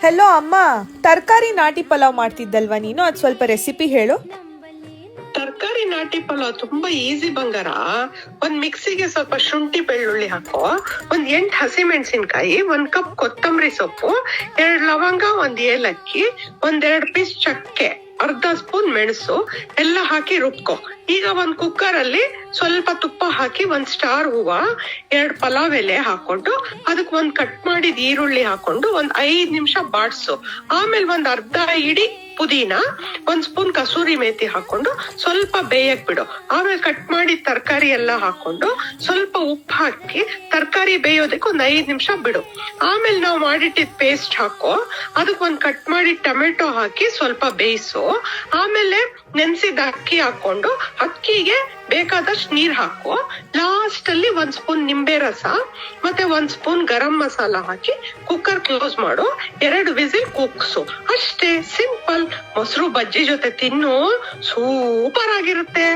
Hello ಅಮ್ಮ, ತರಕಾರಿ ನಾಟಿ ಪಲಾವ್ ಮಾಡ್ತಿದ್ದಲ್ವಾ ನೀನು? ಅದು ಸ್ವಲ್ಪ ರೆಸಿಪಿ ಹೇಳು. ತರಕಾರಿ ನಾಟಿ ಪಲಾವ್ ತುಂಬಾ ಈಸಿ ಬಂಗಾರ. ಒಂದ್ ಮಿಕ್ಸಿಗೆ ಸ್ವಲ್ಪ ಶುಂಠಿ ಬೆಳ್ಳುಳ್ಳಿ ಹಾಕೋ, ಒಂದ್ 8 ಹಸಿಮೆಣಸಿನ್ಕಾಯಿ, 1 ಕಪ್ ಕೊತ್ತಂಬರಿ ಸೊಪ್ಪು, 2 ಲವಂಗ, 1 ಏಲಕ್ಕಿ, 1-2 ಪೀಸ್ ಚಕ್ಕೆ, ಅರ್ಧ ಸ್ಪೂನ್ ಮೆಣಸು ಎಲ್ಲ ಹಾಕಿ ರುಬ್ಕೊ. ಈಗ ಒಂದ್ ಕುಕ್ಕರ್ ಅಲ್ಲಿ ಸ್ವಲ್ಪ ತುಪ್ಪ ಹಾಕಿ 1 ಸ್ಟಾರ್ ಹೂವ, 2 ಪಲಾವ್ ಎಲೆ ಹಾಕೊಂಡು ಅದಕ್ಕೆ 1 ಕಟ್ ಮಾಡಿದ ಈರುಳ್ಳಿ ಹಾಕೊಂಡು 5 ನಿಮಿಷ ಬಾಡ್ಸು. ಆಮೇಲೆ 1 ಅರ್ಧ ಇಡಿ ಪುದೀನ, 1 ಸ್ಪೂನ್ ಕಸೂರಿ ಮೇಥಿ ಹಾಕೊಂಡು ಸ್ವಲ್ಪ ಬೇಯಕ್ ಬಿಡು. ಆಮೇಲೆ ಕಟ್ ಮಾಡಿದ ತರಕಾರಿ ಎಲ್ಲ ಹಾಕೊಂಡು ಸ್ವಲ್ಪ ಉಪ್ಪು ಹಾಕಿ ತರಕಾರಿ ಬೇಯೋದಕ್ಕೆ 5 ನಿಮಿಷ ಬಿಡು. ಆಮೇಲೆ ನಾವು ಮಾಡಿಟ್ಟಿದ್ ಪೇಸ್ಟ್ ಹಾಕೋ, ಅದಕ್ಕೆ 1 ಕಟ್ ಮಾಡಿದ ಟೊಮೆಟೊ ಹಾಕಿ ಸ್ವಲ್ಪ ಬೇಯಿಸು. ಆಮೇಲೆ ನೆನ್ಸಿದ ಅಕ್ಕಿ ಹಾಕೊಂಡು ಅಕ್ಕಿಗೆ ಬೇಕಾದಷ್ಟು ನೀರ್ ಹಾಕೋ. ಲಾಸ್ಟ್ ಅಲ್ಲಿ 1 ಸ್ಪೂನ್ ನಿಂಬೆ ರಸ ಮತ್ತೆ 1 ಸ್ಪೂನ್ ಗರಂ ಮಸಾಲ ಹಾಕಿ ಕುಕ್ಕರ್ ಕ್ಲೋಸ್ ಮಾಡು. 2 ವಿಸಿಲ್ ಕೂಗ್ಸು. ಅಷ್ಟೇ, ಸಿಂಪಲ್. ಮೊಸರು ಬಜ್ಜಿ ಜೊತೆ ತಿನ್ನು, ಸೂಪರ್ ಆಗಿರುತ್ತೆ.